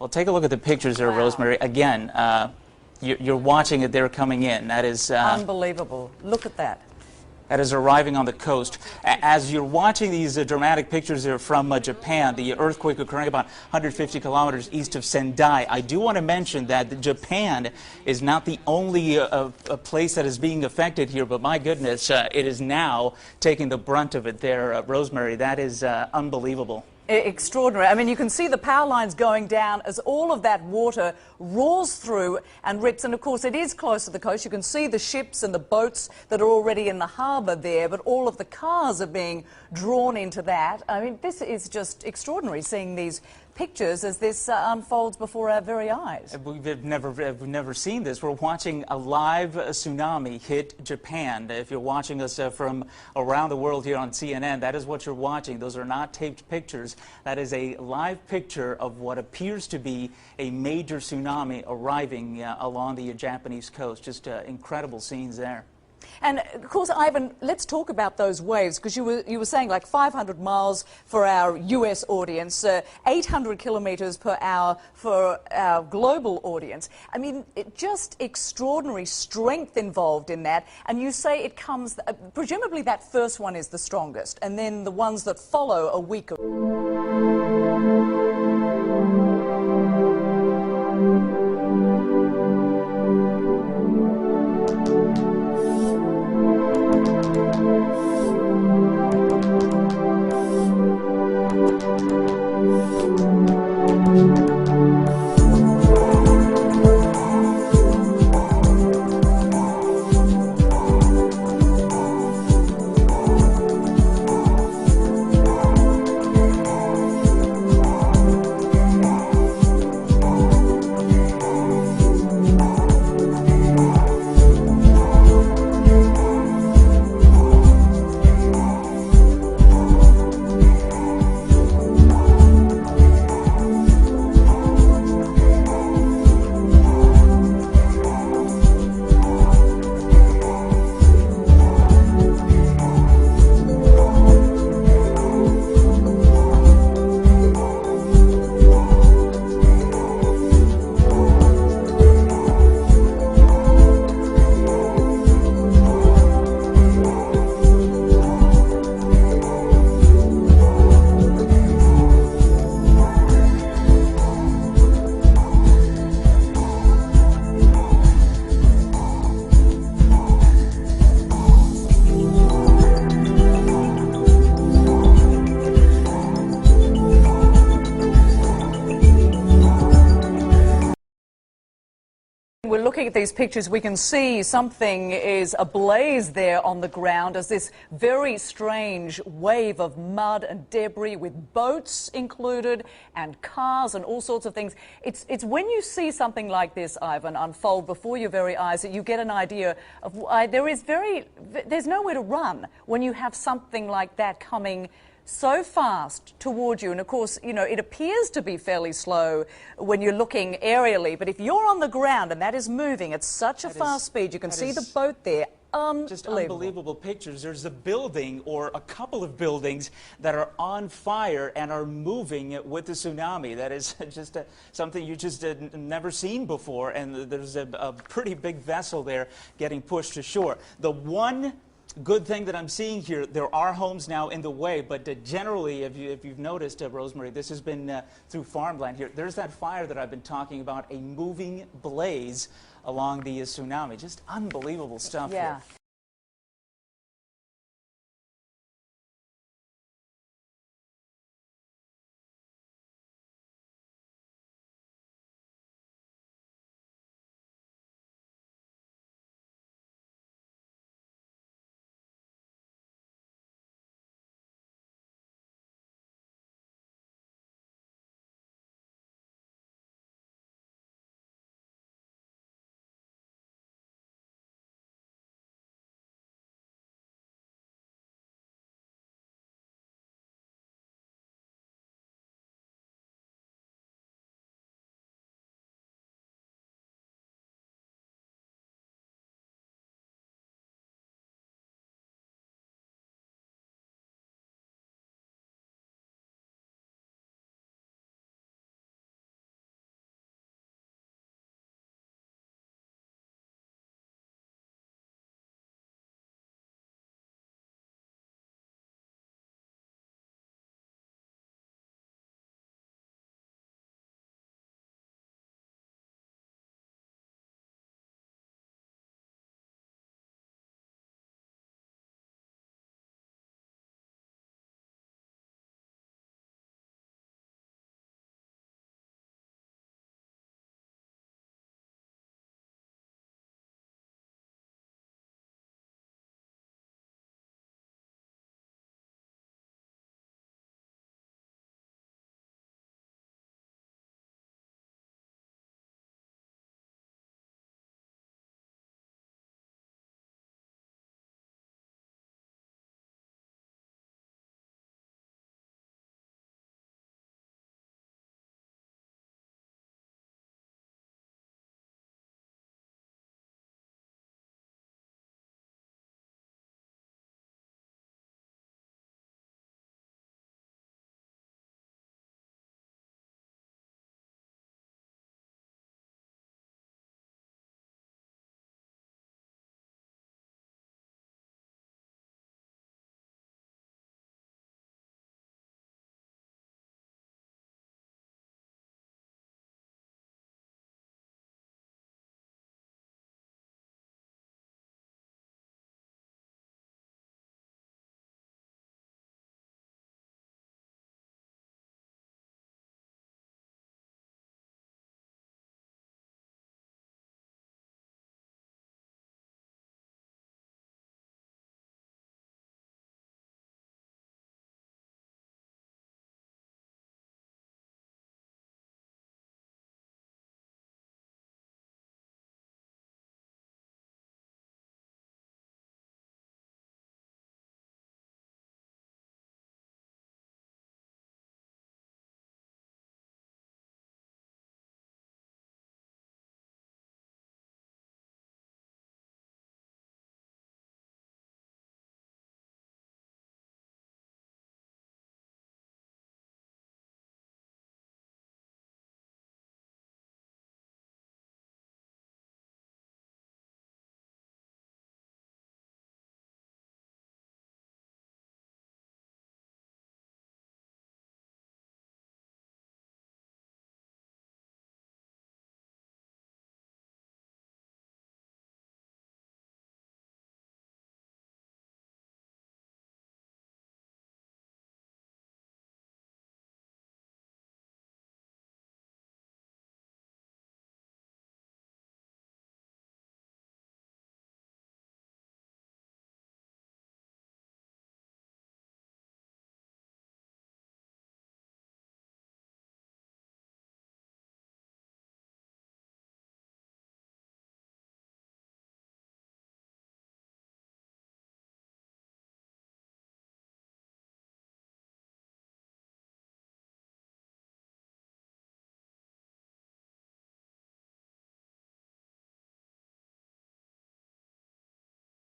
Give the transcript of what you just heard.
Well, take a look at the pictures there, Wow. Rosemary. Again, you're watching it. They're coming in. That is Unbelievable. Look at that. that is arriving on the coast. As you're watching these dramatic pictures there from Japan, the earthquake occurring about 150 kilometers east of Sendai, I do want to mention that Japan is not the only a place that is being affected here, but my goodness, it is now taking the brunt of it there, Rosemary. That is unbelievable. Extraordinary. I mean, you can see the power lines going down as all of that water roars through and rips. And of course, it is close to the coast. You can see the ships and the boats that are already in the harbour there, but all of the cars are being drawn into that. I mean, this is just extraordinary, seeing these pictures as this unfolds before our very eyes. We've never seen this. We're watching a live tsunami hit Japan. If you're watching us from around the world here on CNN, that is what you're watching. Those are not taped pictures. That is a live picture of what appears to be a major tsunami arriving along the Japanese coast. Just incredible scenes there. And of course, Ivan, let's talk about those waves, because you were saying like 500 miles for our US audience, 800 kilometers per hour for our global audience. I mean, just extraordinary strength involved in that. And you say it comes, presumably that first one is the strongest, and then the ones that follow are weaker. We're looking at these pictures, we can see something is ablaze there on the ground as this very strange wave of mud and debris with boats included and cars and all sorts of things. It's when you see something like this, Ivan, unfold before your very eyes that you get an idea of why there's nowhere to run when you have something like that coming so fast towards you. And of course, you know, it appears to be fairly slow when you're looking aerially, but if you're on the ground and that is moving at such a fast speed, you can see the boat there. Just unbelievable pictures. There's a building or a couple of buildings that are on fire and are moving with the tsunami. That is just something you just never seen before, and there's a pretty big vessel there getting pushed to shore. The one good thing that I'm seeing here, there are homes now in the way, but generally, if you've noticed, Rosemary, this has been through farmland here. There's that fire that I've been talking about, a moving blaze along the tsunami. Just unbelievable stuff here.